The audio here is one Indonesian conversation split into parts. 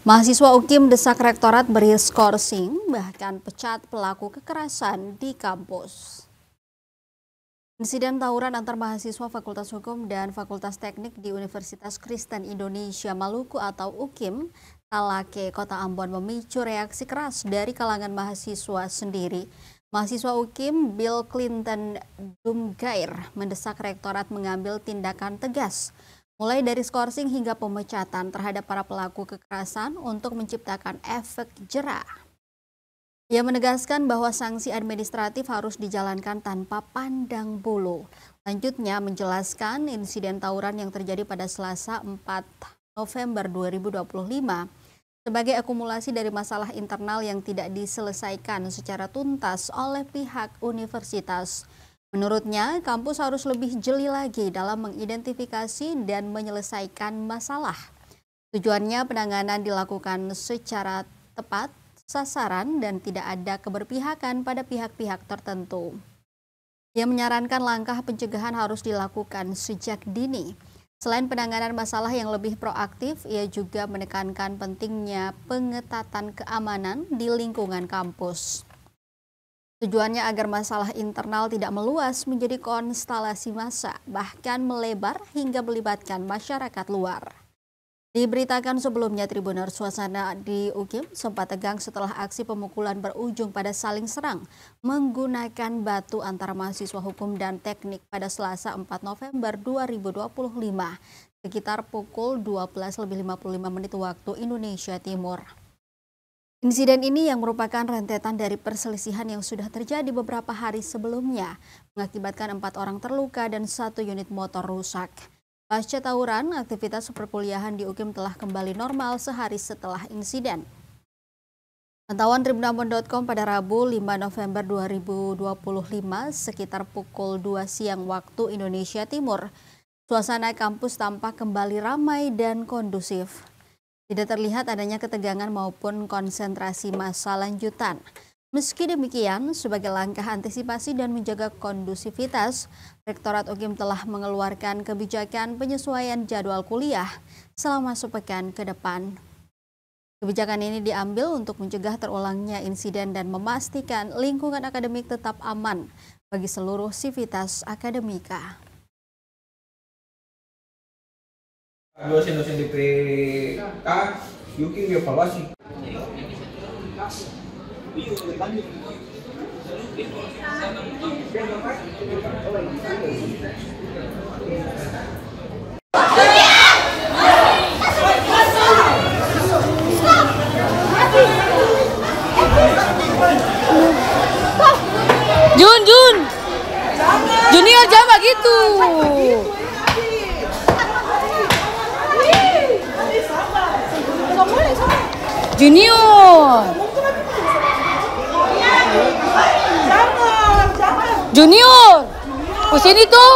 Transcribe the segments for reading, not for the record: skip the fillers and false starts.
Mahasiswa UKIM desak rektorat beri skorsing, bahkan pecat pelaku kekerasan di kampus. Insiden tawuran antar mahasiswa Fakultas Hukum dan Fakultas Teknik di Universitas Kristen Indonesia Maluku atau UKIM, Talake, Kota Ambon memicu reaksi keras dari kalangan mahasiswa sendiri. Mahasiswa UKIM Bill Clinton Dumgair mendesak rektorat mengambil tindakan tegas, mulai dari skorsing hingga pemecatan terhadap para pelaku kekerasan untuk menciptakan efek jera. Ia menegaskan bahwa sanksi administratif harus dijalankan tanpa pandang bulu. Lanjutnya menjelaskan insiden tawuran yang terjadi pada Selasa 4 November 2025 sebagai akumulasi dari masalah internal yang tidak diselesaikan secara tuntas oleh pihak universitas. Menurutnya, kampus harus lebih jeli lagi dalam mengidentifikasi dan menyelesaikan masalah. Tujuannya penanganan dilakukan secara tepat, sasaran, dan tidak ada keberpihakan pada pihak-pihak tertentu. Ia menyarankan langkah pencegahan harus dilakukan sejak dini. Selain penanganan masalah yang lebih proaktif, ia juga menekankan pentingnya pengetatan keamanan di lingkungan kampus. Tujuannya agar masalah internal tidak meluas menjadi konstelasi massa, bahkan melebar hingga melibatkan masyarakat luar. Diberitakan sebelumnya, Tribuners, suasana di UKIM sempat tegang setelah aksi pemukulan berujung pada saling serang menggunakan batu antara mahasiswa hukum dan teknik pada Selasa 4 November 2025 sekitar pukul 12.55 waktu Indonesia Timur. Insiden ini yang merupakan rentetan dari perselisihan yang sudah terjadi beberapa hari sebelumnya, mengakibatkan 4 orang terluka dan 1 unit motor rusak. Pasca tawuran, aktivitas perkuliahan di UKIM telah kembali normal sehari setelah insiden. Pantauan tribunambon.com pada Rabu 5 November 2025 sekitar pukul 2 siang waktu Indonesia Timur, suasana kampus tampak kembali ramai dan kondusif. Tidak terlihat adanya ketegangan maupun konsentrasi massa lanjutan. Meski demikian, sebagai langkah antisipasi dan menjaga kondusivitas, Rektorat UKIM telah mengeluarkan kebijakan penyesuaian jadwal kuliah selama sepekan ke depan. Kebijakan ini diambil untuk mencegah terulangnya insiden dan memastikan lingkungan akademik tetap aman bagi seluruh sivitas akademika. Dosen-dosen di PK, UKIM dievaluasi. Junior jangan gitu. Junior, kesini tuh.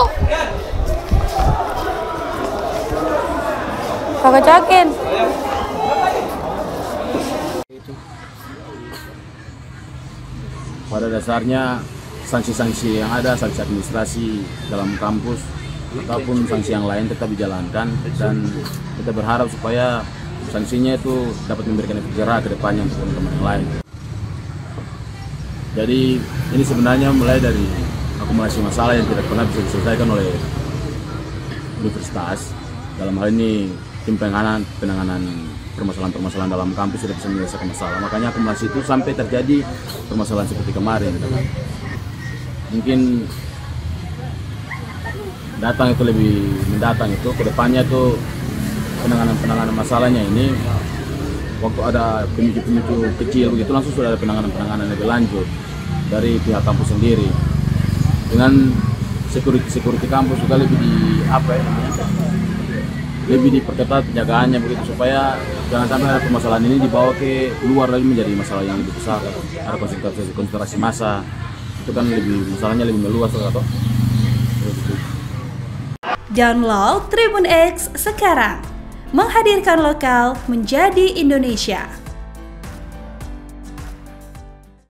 Kakak cakin. Pada dasarnya sanksi-sanksi yang ada, sanksi administrasi dalam kampus ataupun sanksi yang lain tetap dijalankan, dan kita berharap supaya sanksinya itu dapat memberikan efek jera ke depannya untuk teman-teman yang lain. Jadi ini sebenarnya mulai dari akumulasi masalah yang tidak pernah bisa diselesaikan oleh universitas. Dalam hal ini tim penanganan permasalahan-permasalahan dalam kampus sudah bisa menyelesaikan masalah. Makanya akumulasi itu sampai terjadi permasalahan seperti kemarin. Mungkin datang itu lebih mendatang itu ke depannya itu penanganan masalahnya ini, waktu ada pemicu-pemicu kecil begitu langsung sudah ada penanganan lebih lanjut dari pihak kampus sendiri, dengan security kampus juga lebih lebih diperketat penjagaannya begitu, supaya jangan sampai ada permasalahan ini dibawa ke luar lagi menjadi masalah yang lebih besar, ada konsentrasi massa, itu kan masalahnya lebih meluas atau. Download Tribun X sekarang, menghadirkan lokal menjadi Indonesia.